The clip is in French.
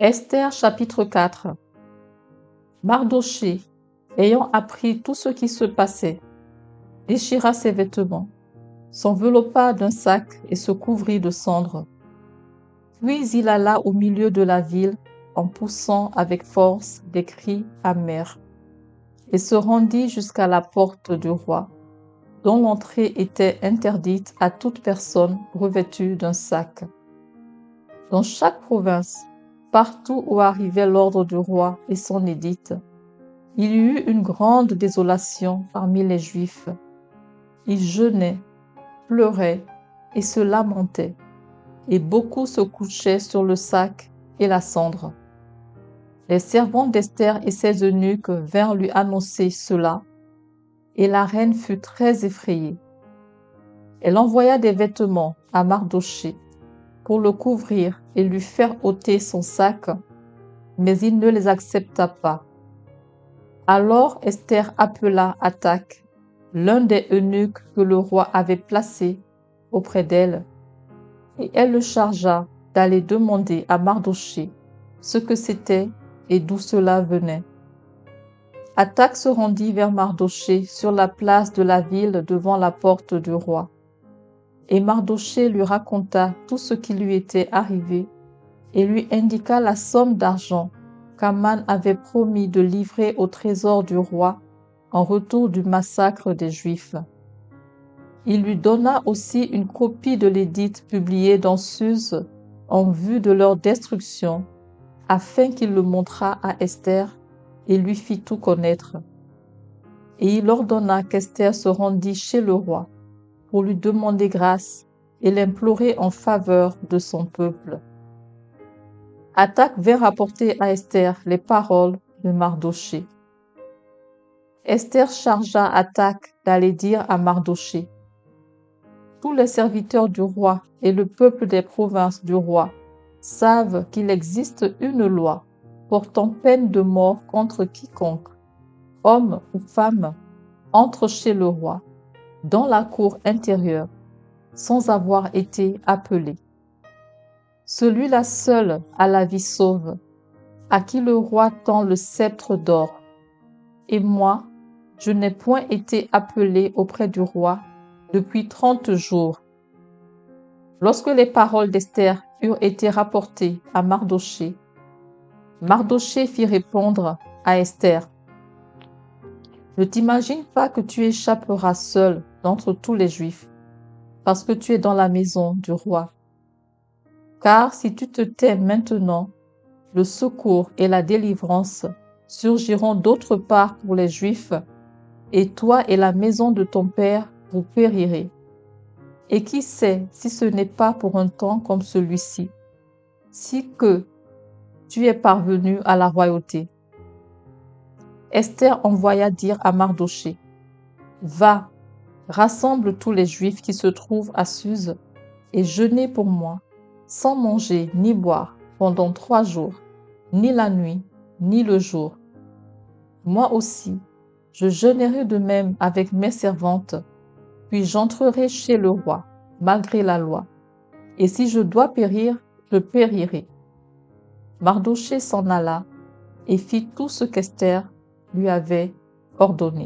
Esther chapitre 4. Mardochée, ayant appris tout ce qui se passait, déchira ses vêtements, s'enveloppa d'un sac et se couvrit de cendres. Puis il alla au milieu de la ville en poussant avec force des cris amers, et se rendit jusqu'à la porte du roi, dont l'entrée était interdite à toute personne revêtue d'un sac. Dans chaque province, partout où arrivait l'ordre du roi et son édit, il y eut une grande désolation parmi les Juifs. Ils jeûnaient, pleuraient et se lamentaient, et beaucoup se couchaient sur le sac et la cendre. Les servants d'Esther et ses eunuques vinrent lui annoncer cela, et la reine fut très effrayée. Elle envoya des vêtements à Mardochée pour le couvrir et lui faire ôter son sac, mais il ne les accepta pas. Alors Esther appela Hathach, l'un des eunuques que le roi avait placé auprès d'elle, et elle le chargea d'aller demander à Mardochée ce que c'était et d'où cela venait. Hathach se rendit vers Mardochée sur la place de la ville devant la porte du roi. Et Mardochée lui raconta tout ce qui lui était arrivé et lui indiqua la somme d'argent qu'Aman avait promis de livrer au trésor du roi en retour du massacre des Juifs. Il lui donna aussi une copie de l'édit publié dans Suse en vue de leur destruction, afin qu'il le montrât à Esther et lui fit tout connaître. Et il ordonna qu'Esther se rendît chez le roi pour lui demander grâce et l'implorer en faveur de son peuple. Hathach vint rapporter à Esther les paroles de Mardochée. Esther chargea Hathach d'aller dire à Mardochée: tous les serviteurs du roi et le peuple des provinces du roi savent qu'il existe une loi portant peine de mort contre quiconque, homme ou femme, entre chez le roi, dans la cour intérieure, sans avoir été appelé. Celui-là seul a la vie sauve, à qui le roi tend le sceptre d'or. Et moi, je n'ai point été appelé auprès du roi depuis 30 jours. Lorsque les paroles d'Esther eurent été rapportées à Mardochée, Mardochée fit répondre à Esther: ne t'imagine pas que tu échapperas seul d'entre tous les Juifs, parce que tu es dans la maison du roi. Car si tu te tais maintenant, le secours et la délivrance surgiront d'autre part pour les Juifs, et toi et la maison de ton père vous périrez. Et qui sait si ce n'est pas pour un temps comme celui-ci, si que tu es parvenu à la royauté. Esther envoya dire à Mardochée: va, rassemble tous les Juifs qui se trouvent à Suse et jeûnez pour moi, sans manger ni boire pendant 3 jours, ni la nuit, ni le jour. Moi aussi, je jeûnerai de même avec mes servantes, puis j'entrerai chez le roi, malgré la loi. Et si je dois périr, je périrai. Mardochée s'en alla et fit tout ce qu'Esther lui avait ordonné.